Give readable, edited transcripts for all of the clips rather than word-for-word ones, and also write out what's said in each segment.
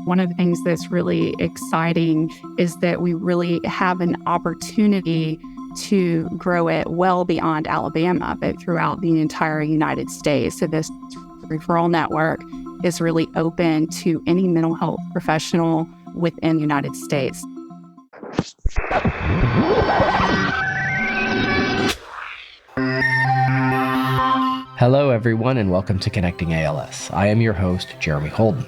One of the things that's really exciting is that we really have an opportunity to grow it well beyond Alabama, but throughout the entire United States. So this referral network is really open to any mental health professional within the United States. Hello, everyone, and welcome to Connecting ALS. I am your host, Jeremy Holden.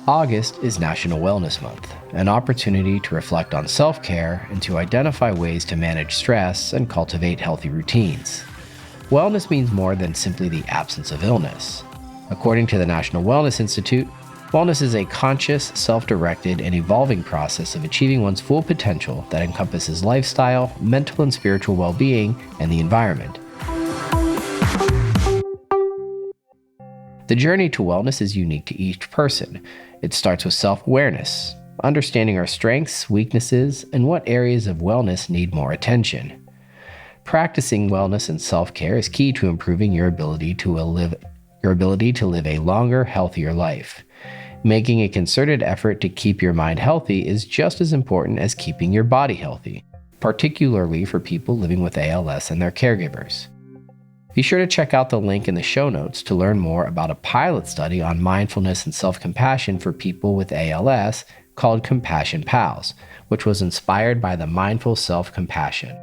August is National Wellness Month, an opportunity to reflect on self-care and to identify ways to manage stress and cultivate healthy routines. Wellness means more than simply the absence of illness. According to the National Wellness Institute, wellness is a conscious, self-directed, and evolving process of achieving one's full potential that encompasses lifestyle, mental and spiritual well-being, and the environment. The journey to wellness is unique to each person. It starts with self-awareness, understanding our strengths, weaknesses, and what areas of wellness need more attention. Practicing wellness and self-care is key to improving your ability to live a longer, healthier life. Making a concerted effort to keep your mind healthy is just as important as keeping your body healthy, particularly for people living with ALS and their caregivers. Be sure to check out the link in the show notes to learn more about a pilot study on mindfulness and self-compassion for people with ALS called Compassion Pals, which was inspired by the mindful self-compassion.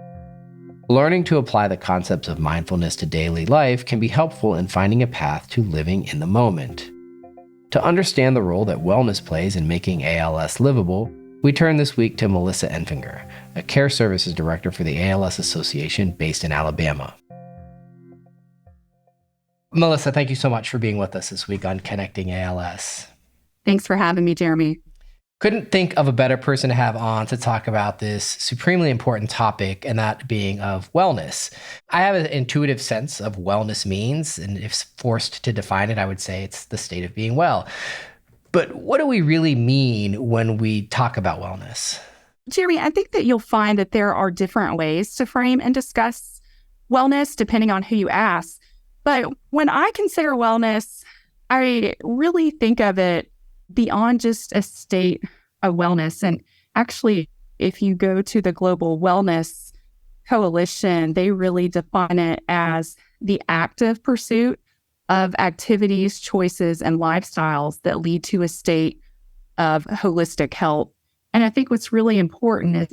Learning to apply the concepts of mindfulness to daily life can be helpful in finding a path to living in the moment. To understand the role that wellness plays in making ALS livable, we turn this week to Melissa Enfinger, a care services director for the ALS Association based in Alabama. Melissa, thank you so much for being with us this week on Connecting ALS. Thanks for having me, Jeremy. Couldn't think of a better person to have on to talk about this supremely important topic, and that being of wellness. I have an intuitive sense of wellness means, and if forced to define it, I would say it's the state of being well. But what do we really mean when we talk about wellness? Jeremy, I think that you'll find that there are different ways to frame and discuss wellness depending on who you ask. But when I consider wellness, I really think of it beyond just a state of wellness. And actually, if you go to the Global Wellness Coalition, they really define it as the active pursuit of activities, choices, and lifestyles that lead to a state of holistic health. And I think what's really important is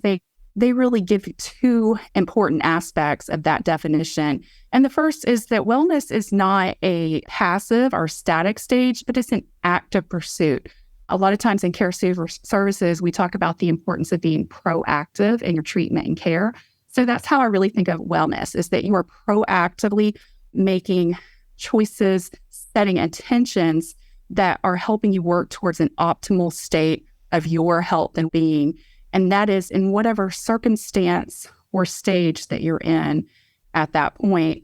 they really give two important aspects of that definition. And the first is that wellness is not a passive or static stage, but it's an active pursuit. A lot of times in care services, we talk about the importance of being proactive in your treatment and care. So that's how I really think of wellness, is that you are proactively making choices, setting intentions that are helping you work towards an optimal state of your health and being. And that is in whatever circumstance or stage that you're in at that point.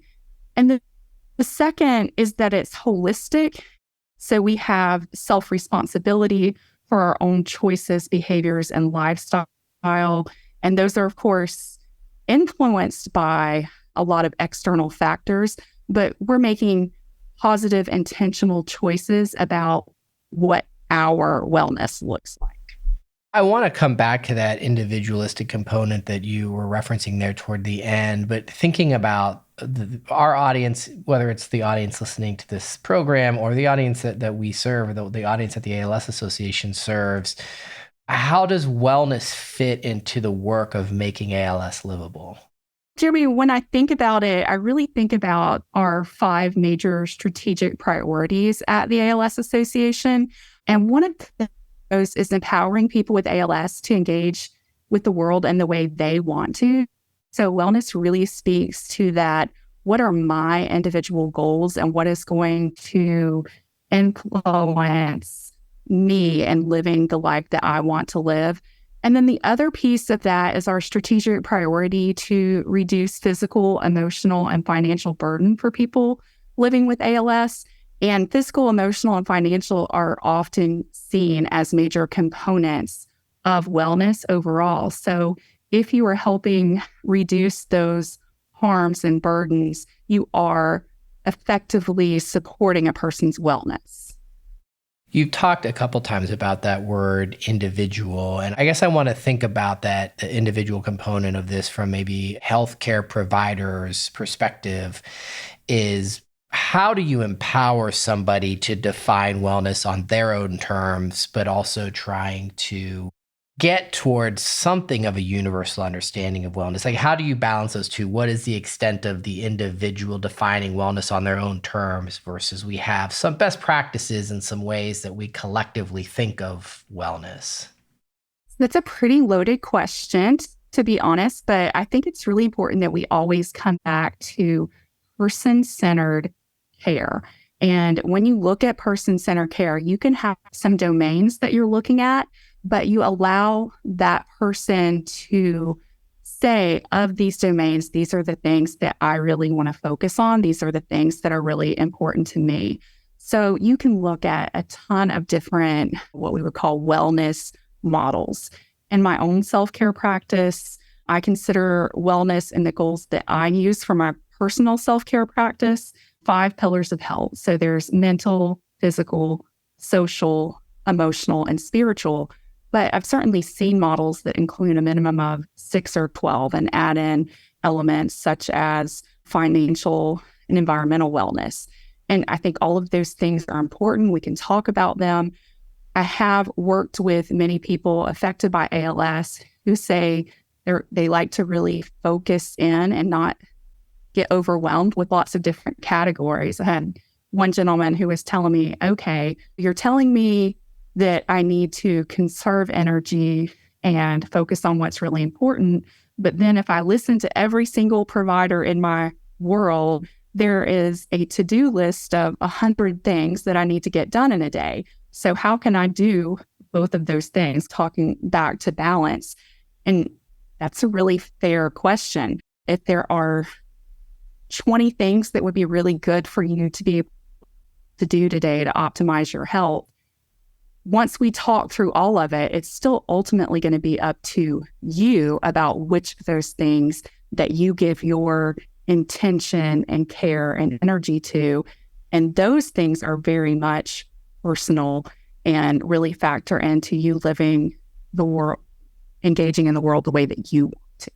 And the second is that it's holistic. So we have self-responsibility for our own choices, behaviors, and lifestyle. And those are, of course, influenced by a lot of external factors, but we're making positive, intentional choices about what our wellness looks like. I want to come back to that individualistic component that you were referencing there toward the end, but thinking about our audience, whether it's the audience listening to this program or the audience that we serve, or the audience that the ALS Association serves, how does wellness fit into the work of making ALS livable? Jeremy, when I think about it, I really think about our 5 major strategic priorities at the ALS Association. And one of those is empowering people with ALS to engage with the world in the way they want to. So wellness really speaks to that. What are my individual goals and what is going to influence me and living the life that I want to live? And then the other piece of that is our strategic priority to reduce physical, emotional, and financial burden for people living with ALS. And physical, emotional, and financial are often seen as major components of wellness overall. So if you are helping reduce those harms and burdens, you are effectively supporting a person's wellness. You've talked a couple times about that word individual, and I guess I want to think about that, the individual component of this from maybe healthcare providers' perspective is how do you empower somebody to define wellness on their own terms, but also trying to get towards something of a universal understanding of wellness? Like, how do you balance those two? What is the extent of the individual defining wellness on their own terms versus we have some best practices and some ways that we collectively think of wellness? That's a pretty loaded question, to be honest, but I think it's really important that we always come back to person-centered care. And when you look at person-centered care, you can have some domains that you're looking at, but you allow that person to say, of these domains, these are the things that I really want to focus on. These are the things that are really important to me. So you can look at a ton of different, what we would call wellness models. In my own self-care practice, I consider wellness and the goals that I use for my personal self-care practice 5 pillars of health. So there's mental, physical, social, emotional, and spiritual. But I've certainly seen models that include a minimum of 6 or 12 and add in elements such as financial and environmental wellness. And I think all of those things are important. We can talk about them. I have worked with many people affected by ALS who say they like to really focus in and not get overwhelmed with lots of different categories. I had one gentleman who was telling me, okay, you're telling me that I need to conserve energy and focus on what's really important. But then if I listen to every single provider in my world, there is a to-do list of 100 things that I need to get done in a day. So how can I do both of those things, talking back to balance? And that's a really fair question. If there are 20 things that would be really good for you to be able to do today to optimize your health, once we talk through all of it, it's still ultimately going to be up to you about which of those things that you give your intention and care and energy to. And those things are very much personal and really factor into you living the world, engaging in the world the way that you want to.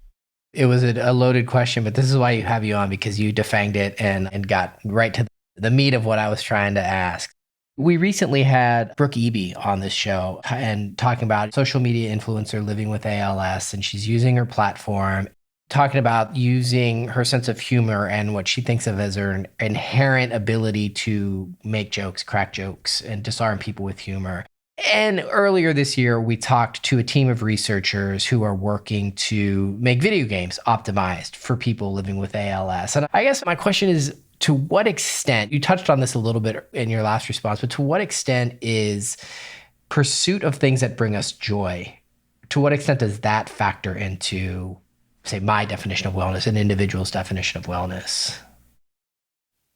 It was a loaded question, but this is why you have you on, because you defanged it and got right to the meat of what I was trying to ask. We recently had Brooke Eby on this show and talking about social media influencer living with ALS, and she's using her platform, talking about using her sense of humor and what she thinks of as her inherent ability to make jokes, crack jokes, and disarm people with humor. And earlier this year, we talked to a team of researchers who are working to make video games optimized for people living with ALS. And I guess my question is, to what extent, you touched on this a little bit in your last response, but to what extent is pursuit of things that bring us joy, to what extent does that factor into, say, my definition of wellness, an individual's definition of wellness?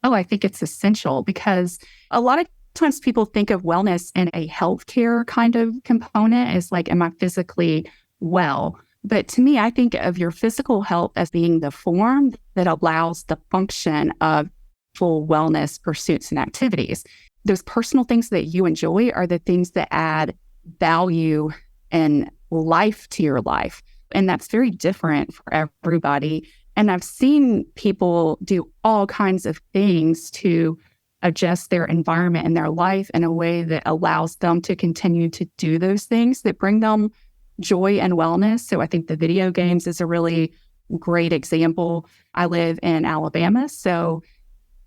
Oh, I think it's essential because a lot of times people think of wellness in a healthcare kind of component as like, am I physically well? But to me, I think of your physical health as being the form that allows the function of full wellness pursuits and activities. Those personal things that you enjoy are the things that add value and life to your life. And that's very different for everybody. And I've seen people do all kinds of things to adjust their environment and their life in a way that allows them to continue to do those things that bring them joy and wellness. So I think the video games is a really great example. I live in Alabama, so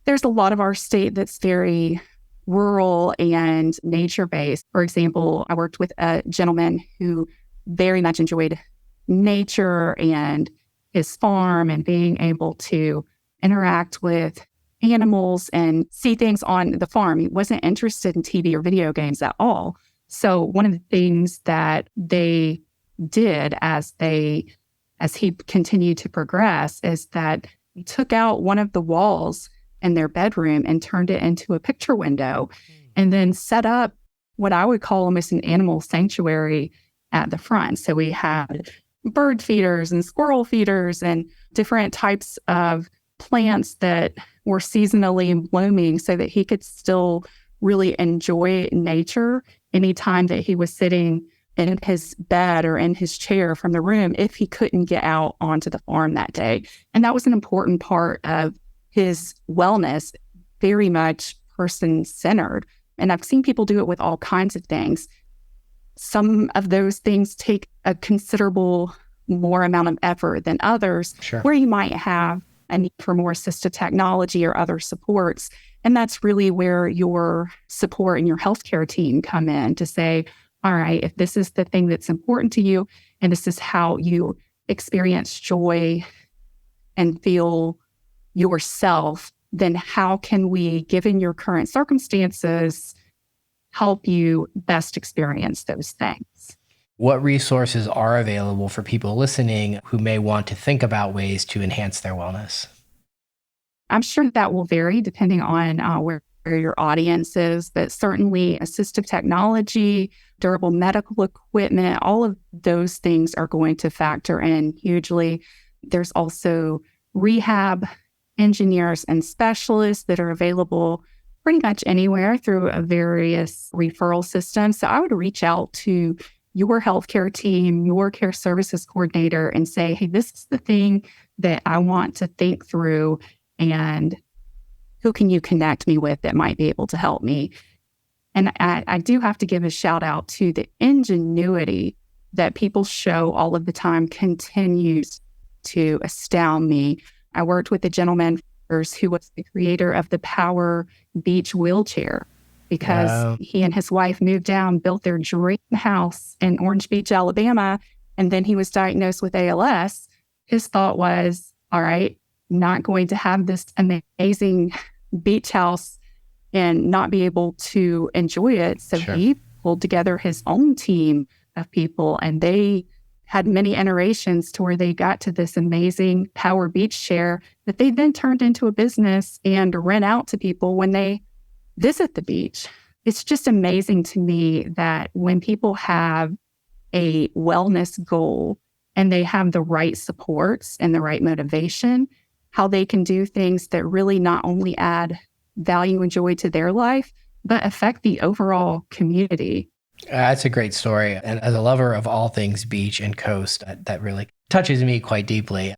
there's a lot of our state that's very rural and nature-based. For example, I worked with a gentleman who very much enjoyed nature and his farm and being able to interact with animals and see things on the farm. He wasn't interested in TV or video games at all. So one of the things that they did as he continued to progress is that he took out one of the walls in their bedroom and turned it into a picture window and then set up what I would call almost an animal sanctuary at the front. So we had bird feeders and squirrel feeders and different types of plants that were seasonally blooming so that he could still really enjoy nature anytime that he was sitting in his bed or in his chair from the room if he couldn't get out onto the farm that day. And that was an important part of his wellness, very much person-centered. And I've seen people do it with all kinds of things. Some of those things take a considerable more amount of effort than others, Sure. where you might have a need for more assistive technology or other supports. And that's really where your support and your healthcare team come in to say, all right, if this is the thing that's important to you, and this is how you experience joy and feel yourself, then how can we, given your current circumstances, help you best experience those things? What resources are available for people listening who may want to think about ways to enhance their wellness? I'm sure that will vary depending on where your audience is, but certainly assistive technology, durable medical equipment, all of those things are going to factor in hugely. There's also rehab engineers and specialists that are available pretty much anywhere through a various referral systems. So I would reach out to your healthcare team, your care services coordinator, and say, hey, this is the thing that I want to think through, and who can you connect me with that might be able to help me? And I do have to give a shout out to the ingenuity that people show all of the time continues to astound me. I worked with a gentleman who was the creator of the Power Beach wheelchair, because Wow. he and his wife moved down, built their dream house in Orange Beach, Alabama, and then he was diagnosed with ALS. His thought was, all right, not going to have this amazing beach house and not be able to enjoy it. So Sure. he pulled together his own team of people, and they had many iterations to where they got to this amazing Power Beach chair that they then turned into a business and rent out to people when they visit the beach. It's just amazing to me that when people have a wellness goal and they have the right supports and the right motivation, how they can do things that really not only add value and joy to their life, but affect the overall community. That's a great story. And as a lover of all things beach and coast, that really touches me quite deeply.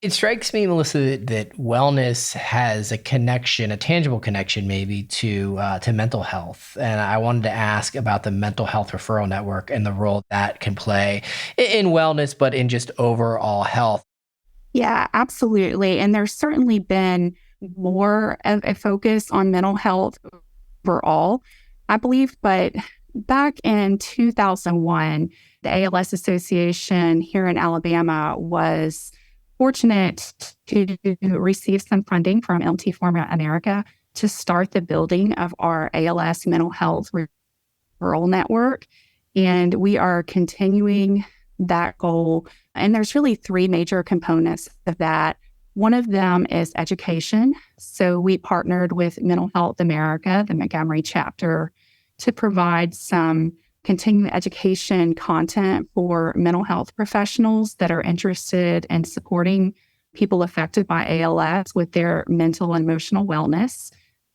It strikes me, Melissa, that wellness has a connection, a tangible connection maybe to mental health. And I wanted to ask about the mental health referral network and the role that can play in wellness, but in just overall health. Yeah, absolutely. And there's certainly been more of a focus on mental health overall, I believe. But back in 2001, the ALS Association here in Alabama was fortunate to receive some funding from LT Pharma America to start the building of our ALS mental health referral network. And we are continuing that goal. And there's really three major components of that. One of them is education. So we partnered with Mental Health America, the Montgomery chapter, to provide some continuing education content for mental health professionals that are interested in supporting people affected by ALS with their mental and emotional wellness.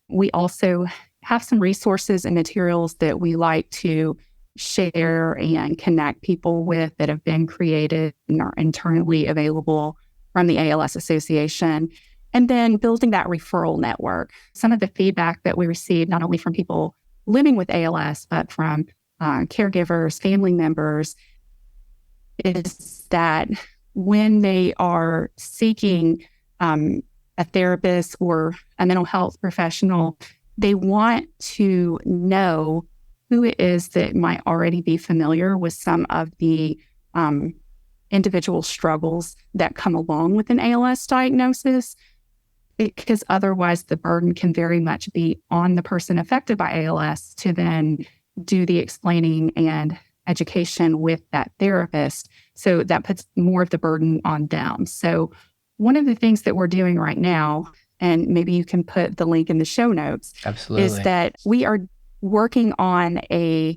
We also have some resources and materials that we like to share and connect people with that have been created and are internally available from the ALS Association. And then building that referral network. Some of the feedback that we receive, not only from people living with ALS, but from caregivers, family members, is that when they are seeking a therapist or a mental health professional, they want to know who it is that might already be familiar with some of the individual struggles that come along with an ALS diagnosis, because otherwise the burden can very much be on the person affected by ALS to then do the explaining and education with that therapist. So that puts more of the burden on them. So one of the things that we're doing right now, and maybe you can put the link in the show notes, Absolutely. is that we are working on a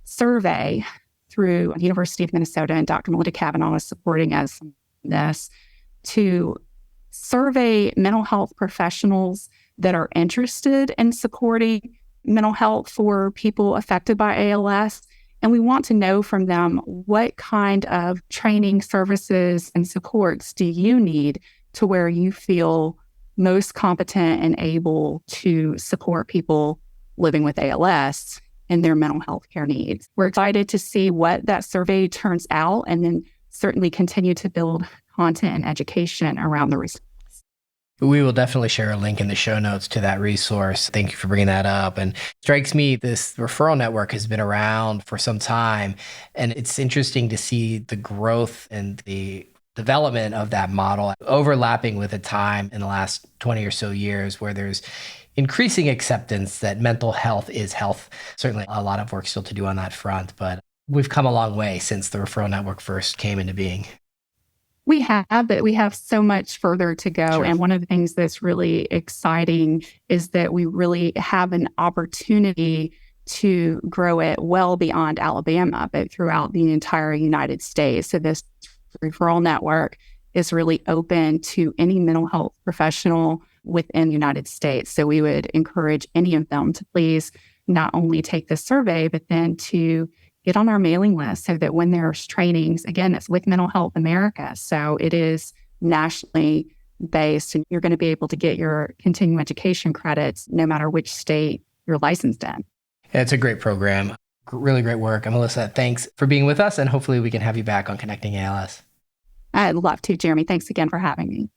survey through the University of Minnesota, and Dr. Melinda Kavanaugh is supporting us in this, to survey mental health professionals that are interested in supporting mental health for people affected by ALS. And we want to know from them, what kind of training, services, and supports do you need to where you feel most competent and able to support people living with ALS and their mental health care needs. We're excited to see what that survey turns out, and then certainly continue to build content and education around the resource. We will definitely share a link in the show notes to that resource. Thank you for bringing that up. And strikes me, this referral network has been around for some time, and it's interesting to see the growth and the development of that model overlapping with a time in the last 20 or so years where there's increasing acceptance that mental health is health. Certainly a lot of work still to do on that front, but we've come a long way since the referral network first came into being. We have, but we have so much further to go. Sure. And one of the things that's really exciting is that we really have an opportunity to grow it well beyond Alabama, but throughout the entire United States. So this referral network is really open to any mental health professional within the United States. So we would encourage any of them to please not only take the survey, but then to get on our mailing list so that when there's trainings, again, it's with Mental Health America. So it is nationally based, and you're going to be able to get your continuing education credits no matter which state you're licensed in. Yeah, it's a great program. Really great work. And Melissa, thanks for being with us, and hopefully we can have you back on Connecting ALS. I'd love to, Jeremy. Thanks again for having me.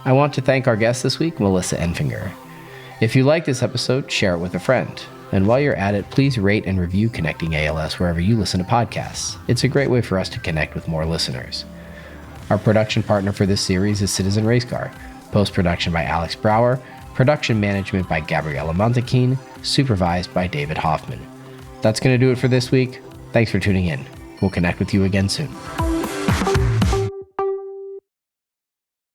I want to thank our guest this week, Melissa Enfinger. If you like this episode, share it with a friend. And while you're at it, please rate and review Connecting ALS wherever you listen to podcasts. It's a great way for us to connect with more listeners. Our production partner for this series is Citizen Racecar. Post-production by Alex Brower. Production management by Gabriella Montequin. Supervised by David Hoffman. That's going to do it for this week. Thanks for tuning in. We'll connect with you again soon.